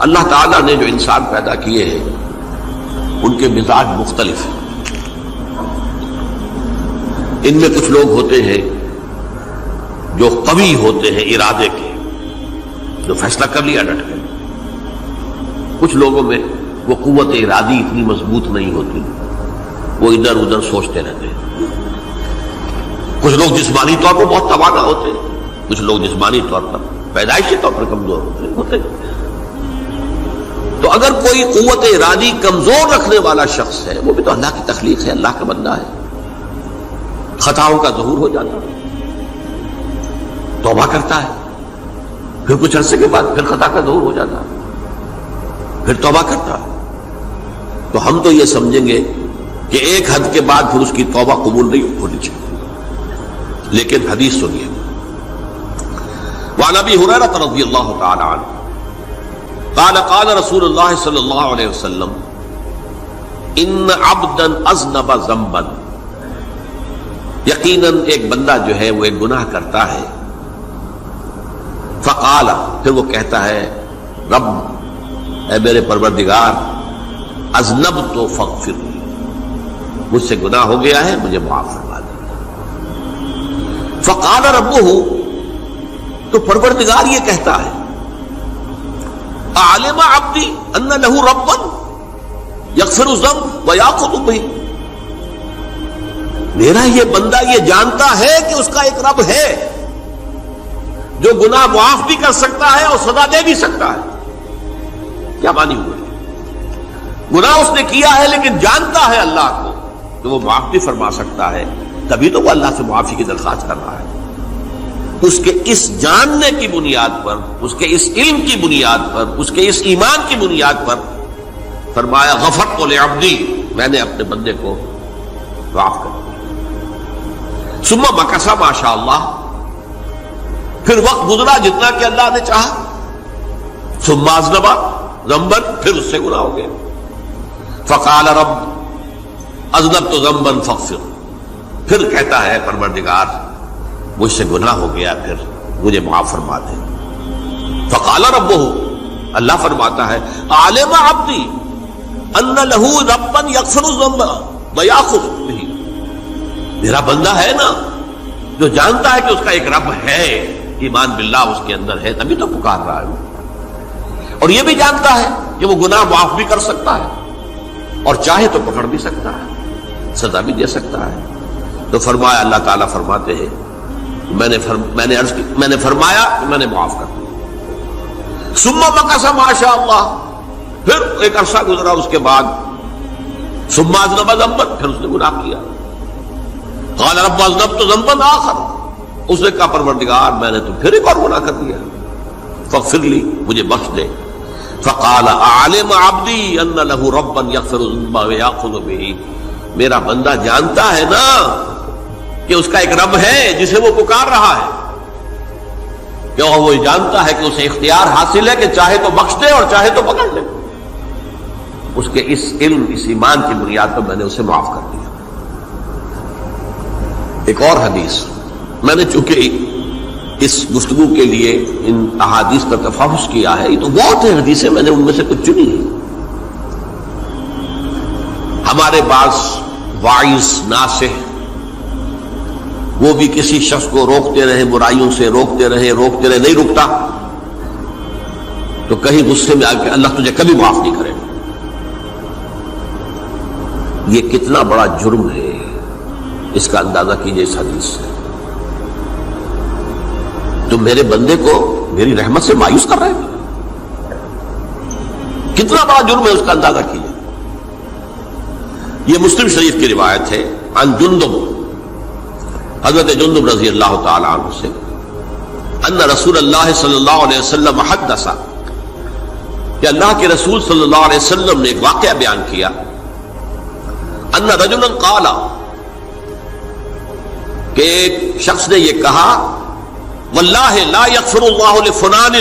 اللہ تعالیٰ نے جو انسان پیدا کیے ہیں ان کے مزاج مختلف ہیں. ان میں کچھ لوگ ہوتے ہیں جو قوی ہوتے ہیں ارادے کے، جو فیصلہ کر لیا ڈٹ گئے. کچھ لوگوں میں وہ قوت ارادی اتنی مضبوط نہیں ہوتی، وہ ادھر ادھر سوچتے رہتے ہیں. کچھ لوگ جسمانی طور پر بہت توانا ہوتے ہیں، کچھ لوگ جسمانی طور پر پیدائشی طور پر کمزور ہوتے ہیں. تو اگر کوئی قوت ارادی کمزور رکھنے والا شخص ہے، وہ بھی تو اللہ کی تخلیق ہے، اللہ کا بندہ ہے، خطاؤں کا ظہور ہو جاتا ہے، توبہ کرتا ہے، پھر کچھ عرصے کے بعد پھر خطا کا ظہور ہو جاتا ہے، پھر توبہ کرتا ہے. تو ہم تو یہ سمجھیں گے کہ ایک حد کے بعد پھر اس کی توبہ قبول نہیں ہونی چاہیے. لیکن حدیث سنیے. وعن ابی ہریرہ رضی اللہ تعالی عنہ قال قال رسول اللہ صلی اللہ علیہ وسلم ان عبدا اذنب ذنبا، یقیناً ایک بندہ جو ہے وہ ایک گناہ کرتا ہے. فقال، پھر وہ کہتا ہے رب، اے میرے پروردگار، اذنبت فاغفر لی، مجھ سے گناہ ہو گیا ہے، مجھے معاف فرما دے. فقال ربہ، تو پروردگار یہ کہتا ہے اعلم عبدی ان لہ ربا یغفر الذنب ویاخذ بہ، میرا یہ بندہ یہ جانتا ہے کہ اس کا ایک رب ہے جو گناہ معاف بھی کر سکتا ہے اور سزا دے بھی سکتا ہے. کیا مانی ہوئے؟ گناہ اس نے کیا ہے لیکن جانتا ہے اللہ کو کہ وہ معاف بھی فرما سکتا ہے، تبھی تو وہ اللہ سے معافی کی درخواست کر رہا ہے. اس کے اس جاننے کی بنیاد پر، اس کے اس علم کی بنیاد پر، اس کے اس ایمان کی بنیاد پر فرمایا غفرت لعبدی، میں نے اپنے بندے کو معاف کر دیا. ثم مکث ما شاء اللہ، پھر وقت گزرا جتنا کہ اللہ نے چاہا. ثم اذنب ذنبا، پھر اس سے گناہ ہو گیا. فقال رب اذنبت ذنبا فاغفر، پھر کہتا ہے پروردگار مجھ سے گناہ ہو گیا، پھر مجھے معاف فرما دے. فقال ربہ، اللہ فرماتا ہے عالم عبدی ان لہ ربا یغفر الذنب ویاخذ بہ، میرا بندہ ہے نا جو جانتا ہے کہ اس کا ایک رب ہے، ایمان باللہ اس کے اندر ہے، تبھی تو پکار رہا ہے. اور یہ بھی جانتا ہے کہ وہ گناہ معاف بھی کر سکتا ہے اور چاہے تو پکڑ بھی سکتا ہے، سزا بھی دے سکتا ہے. تو فرمایا، اللہ تعالیٰ فرماتے ہیں میں نے فرمایا کہ میں نے معاف کر دیا. ثم مکث ما شاء اللہ، پھر ایک عرصہ گزرا اس کے بعد. ثم اذنب ذنبا، پھر اس نے گناہ کیا. قال رب اذنبت ذنبا آخر، اس نے کہا پروردگار میں نے تو پھر ایک اور گناہ کر دیا، فاغفر لی، مجھے بخش دے. فقال اعلم عبدی ان لہ ربا یغفر الذنب ویاخذ بہ، میرا بندہ جانتا ہے نا کہ اس کا ایک رب ہے جسے وہ پکار رہا ہے، کہ وہ جانتا ہے کہ اسے اختیار حاصل ہے کہ چاہے تو بخش دے اور چاہے تو پکڑ لے. اس کے اس علم، اس ایمان کی بنیاد پر میں نے اسے معاف کر دیا. ایک اور حدیث، میں نے چونکہ اس گفتگو کے لیے ان احادیث کا تفحص کیا ہے، یہ تو بہت ہیں حدیثیں، میں نے ان میں سے کچھ چنی ہیں. ہمارے بعض واعظ ناصح وہ بھی کسی شخص کو روکتے رہے، برائیوں سے روکتے رہے، نہیں رکتا تو کہیں غصے میں آ کے اللہ تجھے کبھی معاف نہیں کرے. یہ کتنا بڑا جرم ہے، اس کا اندازہ کیجئے اس حدیث سے. تم میرے بندے کو میری رحمت سے مایوس کر رہے ہیں، کتنا بڑا جرم ہے، اس کا اندازہ کیجئے. یہ مسلم شریف کی روایت ہے عن جندب، حضرت جندب رضی اللہ تعالی عنہ سے، ان رسول اللہ صلی اللہ علیہ وسلم حدث، کہ اللہ کے رسول صلی اللہ علیہ وسلم نے ایک واقعہ بیان کیا. ان رجلا قال، کہ ایک شخص نے یہ کہا واللہ لا یغفر اللہ لفلان،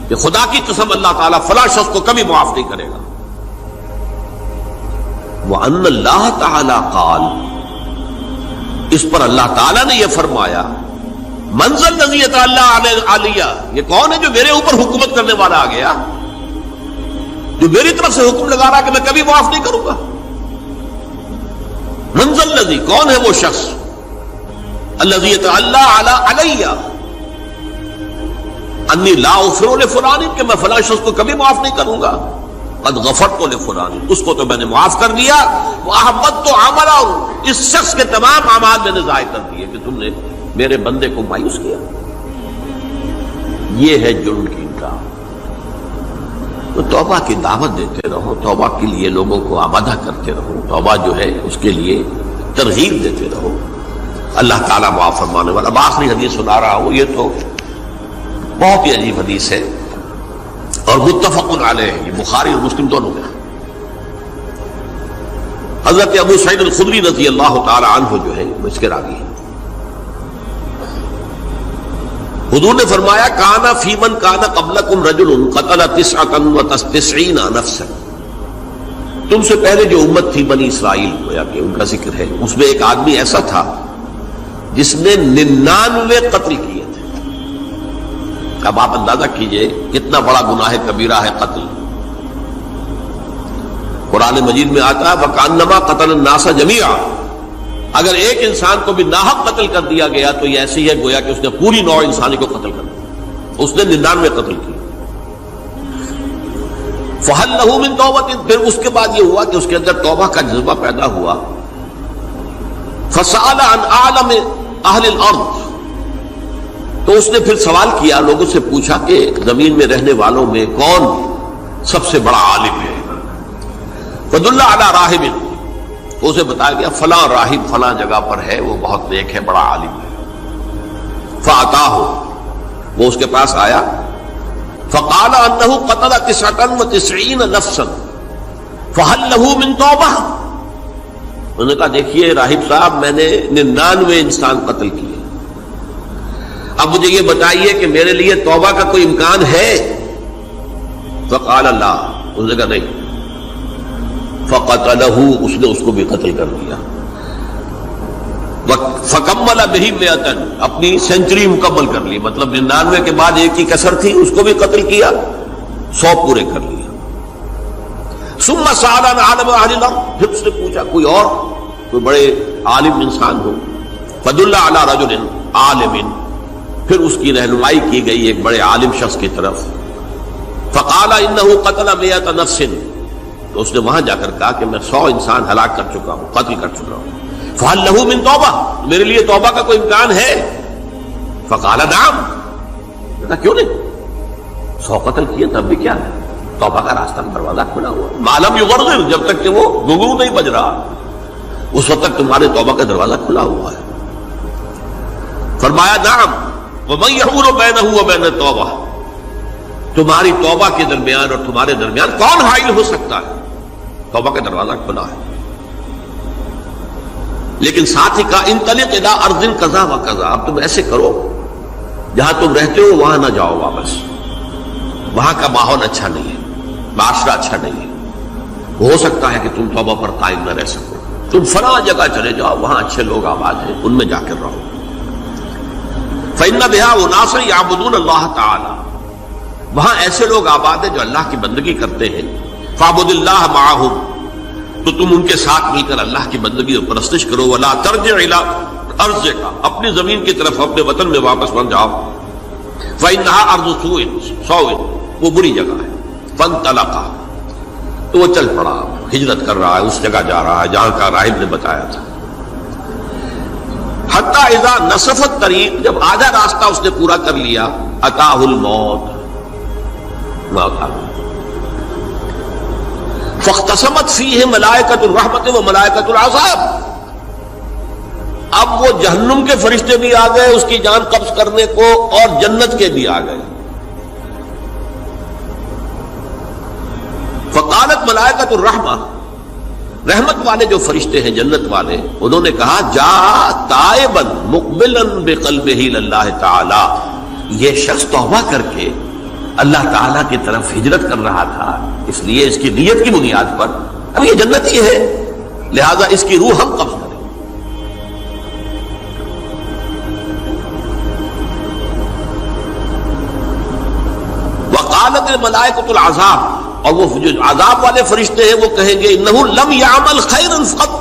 کہ خدا کی قسم اللہ تعالیٰ فلاں شخص کو کبھی معاف نہیں کرے گا. وَأَنَّ اللَّهَ تَعَالَى قَالَ، اس پر اللہ تعالیٰ نے یہ فرمایا منزل نزیت اللہ علیہ، یہ کون ہے جو میرے اوپر حکومت کرنے والا آ گیا، جو میری طرف سے حکم لگا رہا کہ میں کبھی معاف نہیں کروں گا؟ منزل نزی، کون ہے وہ شخص؟ الذی اللہ علیہ انی لا اغفر لفلان، کہ میں فلاں شخص کو کبھی معاف نہیں کروں گا، قد غفرت لفلان، اس کو تو میں نے معاف کر دیا، واحبطت عملہ، اس شخص کے تمام اعمال میں نے ضائع کر دیے کہ تم نے میرے بندے کو مایوس کیا۔ یہ ہے جرم کی انکار۔ تو توبہ کی دعوت دیتے رہو، توبہ کے لیے لوگوں کو آمادہ کرتے رہو، توبہ جو ہے اس کے لیے ترغیب دیتے رہو، اللہ تعالیٰ معاف فرمانے والا۔ اب آخری حدیث سنا رہا ہوں، یہ تو بہت ہی عجیب حدیث ہے اور متفق علیہ، یہ بخاری اور مسلم دونوں میں۔ حضرت ابو سعید الخدری رضی اللہ تعالی عنہ جو ہے اس کے راوی ہیں، حضور نے فرمایا کانا فی من کانا قبلکم رجل قتل 99 نفسا، تم سے پہلے جو امت تھی بنی اسرائیل، گویا کہ ان کا ذکر ہے، اس میں ایک آدمی ایسا تھا جس نے 99 قتل کیے تھے۔ اب آپ اندازہ کیجئے کتنا بڑا گناہ کبیرہ ہے قتل۔ قرآن مجید میں آتا ہے وَكَأَنَّمَا قَتَلَ النَّاسَ جَمِيعًا، اگر ایک انسان کو بھی ناحق قتل کر دیا گیا تو یہ ایسی ہے گویا کہ اس نے پوری نوع انسانی کو قتل کر دیا، اس نے 99 قتل کی۔ فَهَلْ لَهُ مِن تَوْبَةٍ، پھر اس کے بعد یہ ہوا کہ اس کے اندر توبہ کا جذبہ پیدا ہوا۔ فَسَأَلَ عَنْ أَعْلَمِ أَهْلِ الْأَرْضِ، تو اس نے پھر سوال کیا، لوگوں سے پوچھا کہ زمین میں رہنے والوں میں کون سب سے بڑا عالم ہے؟ فَدُلَّ عَلَى رَاهِبٍ، تو اسے بتایا گیا فلاں راہب فلاں جگہ پر ہے، وہ بہت نیک ہے، بڑا عالم ہے۔ فَأَتَاهُ، وہ اس کے پاس آیا، فَقَالَ أَنَّهُ قَتَلَ 99 نَفْسًا فَهَلْ لَهُ مِن تَوْبَةٍ، انہوں نے کہا دیکھیے راہب صاحب، میں نے 99 انسان قتل کیے، اب مجھے یہ بتائیے کہ میرے لیے توبہ کا کوئی امکان ہے؟ فَقَالَ لَا، انہوں نے کہا نہیں۔ فَقَتَلَهُ، اس نے اس کو بھی قتل کر دیا۔ فَكَمَّلَ بِهِ 100، اپنی سینچری مکمل کر لی، مطلب 99 کے بعد ایک کی کسر تھی، اس کو بھی قتل کیا، 100 پورے کر لیا۔ ثُمَّ سَأَلَ عَنْ عَالِمِ أَهْلِ الْأَرْضِ، پھر اس نے پوچھا کوئی اور کوئی بڑے عالم انسان ہو۔ فَدُلَّ عَلَى رَجُلٍ عَالِمٍ، پھر اس کی رہنمائی کی گئی ایک بڑے عالم شخص کی طرف۔ فَقَالَ إِنَّهُ قَتَلَ 100 نَفْسٍ، تو اس نے وہاں جا کر کہا کہ میں 100 انسان ہلاک کر چکا ہوں، قتل کر چکا ہوں۔ فَهَلْ لَهُ مِن تَوْبَةٍ، میرے لیے توبہ کا کوئی امکان ہے؟ فَقَالَ نَعَمْ، کہا کیوں نہیں، 100 قتل کیے تب بھی کیا ہے، توبہ کا راستہ دروازہ کھلا ہوا، مَا لَمْ يُغَرْغِرْ، جب تک کہ وہ گھنگرو نہیں بج رہا اس وقت تک تمہارے توبہ کا دروازہ کھلا ہوا ہے۔ فرمایا نعم، وَمَن يَحُولُ بَيْنَهُ وَبَيْنَ التَّوْبَةِ، تمہاری توبہ کے درمیان اور تمہارے درمیان کون حائل ہو سکتا ہے؟ توبہ کا دروازہ کھلا ہے۔ لیکن ساتھ ہی کہا انطلق الی ارض کذا و کذا، اب تم ایسے کرو جہاں تم رہتے ہو وہاں نہ جاؤ واپس، وہاں کا ماحول اچھا نہیں ہے، معاشرہ اچھا نہیں ہے، ہو سکتا ہے کہ تم توبہ پر قائم نہ رہ سکو، تم فلاں جگہ چلے جاؤ، وہاں اچھے لوگ آباد ہیں، ان میں جا کر رہو۔ فإن بها اناس یعبدون اللہ تعالی، وہاں ایسے لوگ آباد ہیں جو اللہ کی بندگی کرتے ہیں۔ فاعبد اللہ معہم، تو تم ان کے ساتھ مل کر اللہ کی بندگی اور پرستش کرو۔ ولا ترجع الی ارضک، اپنی زمین کی طرف اپنے وطن میں واپس بن جاؤ۔ فإنها ارض سوء، وہ بری جگہ ہے۔ فانطلقا، تو وہ چل پڑا، ہجرت کر رہا ہے، اس جگہ جا رہا ہے جہاں کا راہب نے بتایا تھا۔ حتی اذا نصف الطریق، جب آدھا راستہ اس نے پورا کر لیا، اتاہ الموت، موت آ گئی۔ فاختصمت فیہ ملائکۃ الرحمت و ملائکۃ العذاب، اب وہ جہنم کے فرشتے بھی آ گئے اس کی جان قبض کرنے کو، اور جنت کے بھی آ گئے۔ فقالت ملائکۃ الرحمہ، رحمت والے جو فرشتے ہیں جنت والے، انہوں نے کہا جا تائبا مقبلا بقلبہ للہ تعالی، یہ شخص توبہ کر کے اللہ تعالیٰ کی طرف ہجرت کر رہا تھا، اس لیے اس کی نیت کی بنیاد پر اب یہ جنتی ہے، لہذا اس کی روح ہم قبض کریں۔ وقالت الملائکۃ العذاب، اور وہ جو عذاب والے فرشتے ہیں وہ کہیں گے انہ لم یعمل خیرا قط،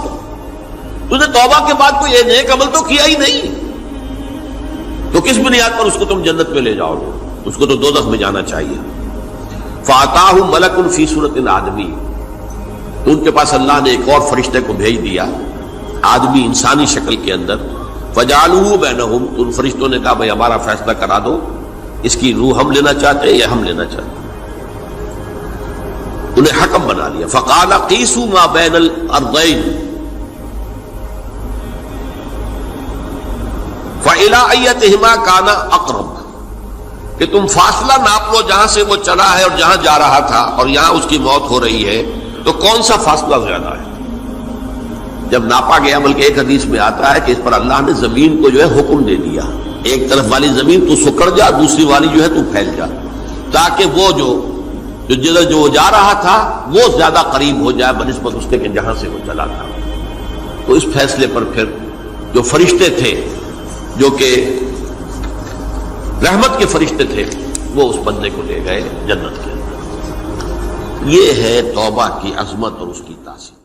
تو نے توبہ کے بعد کوئی نیک عمل تو کیا ہی نہیں، تو کس بنیاد پر اس کو تم جنت میں لے جاؤ گے؟ اس کو تو دوزخ میں جانا چاہیے۔ فاتاہ ملک فی صورت آدمی، تو ان کے پاس اللہ نے ایک اور فرشتے کو بھیج دیا آدمی انسانی شکل کے اندر، فجعلوہ بینہم، تو ان فرشتوں نے کہا بھائی ہمارا فیصلہ کرا دو، اس کی روح ہم لینا چاہتے ہیں یا ہم لینا چاہتے ہیں، انہیں حکم بنا لیا۔ فقال قیسوا ما بین الارضین فإلی ایتہما کان اقرب، کہ تم فاصلہ ناپ لو جہاں سے وہ چلا ہے اور جہاں جا رہا تھا اور یہاں اس کی موت ہو رہی ہے، تو کون سا فاصلہ زیادہ ہے؟ جب ناپا گیا، بلکہ ایک حدیث میں آتا ہے کہ اس پر اللہ نے زمین کو جو ہے حکم دے دیا، ایک طرف والی زمین تو سکڑ جا، دوسری والی جو ہے تو پھیل جا، تاکہ وہ جو جا رہا تھا وہ زیادہ قریب ہو جائے بنسبت اس کے کہ جہاں سے وہ چلا تھا۔ تو اس فیصلے پر پھر جو فرشتے تھے جو کہ رحمت کے فرشتے تھے وہ اس بندے کو لے گئے جنت کے اندر۔ یہ ہے توبہ کی عظمت اور اس کی تاثیر۔